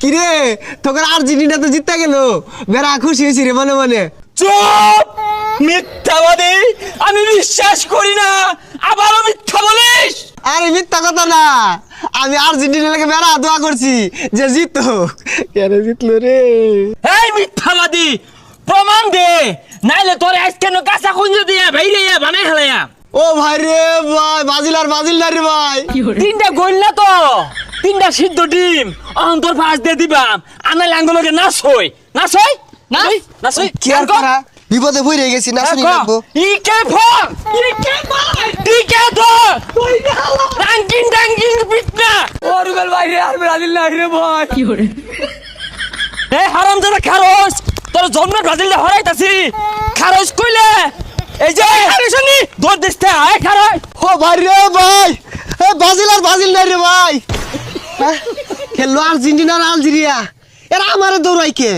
কিরে তোকে আর্জেন্টিনা তো জিততে গেল, বেড়া খুশি হয়েছি রে মনে মনে। চুপ, মিথ্যাবাদী, আমি বিশ্বাস করি না, আবারও মিথ্যা বলিস। আরে মিথ্যা কথা না, আমি আর্জেন্টিনাকে বেড়া দোয়া করছি যে জিতো। কেন জিতলো রে? এই মিথ্যাবাদী, প্রমাণ দে, নাইলে তোর আজকে কাঁচা কুঞ্জ দিয়ে বাইরে বানাই হেলাইয়া। ও ভাই রে ভাই, বাজিল আর বাজিল না রে ভাই। তিনটা গোল না তো, তিনটা সিদ্ধ ডিম অন্তর ফাঁস দিয়ে দিবাম। আনাইলে আঙ্গুলকে নাচ হই, নাচ হই, নাচ হই। কি আর করা, বিপদে পড়ে গেছি, না শুনি লাগবো। ইকে ফোন, ইকে ভাই, ইকে ধর, রাঙ্কিং রাঙ্কিং পিটনা। পর্তুগাল বাইরে আর ব্রাজিল নাই রে ভাই। কি হরে? এ হারামজাদা খারস, তোর জন্ম ব্রাজিলে হরাইতাছি। খারস কইলে এই যে হারিসনি দৌড় দিস্তে আয় খারাই। ও ভাই রে ভাই, এ বাজিল আর বাজিল না রে ভাই। খেললো আর্জেন্টিনা আর আলজেরিয়া, এরা আমারে দৌড়াই কে?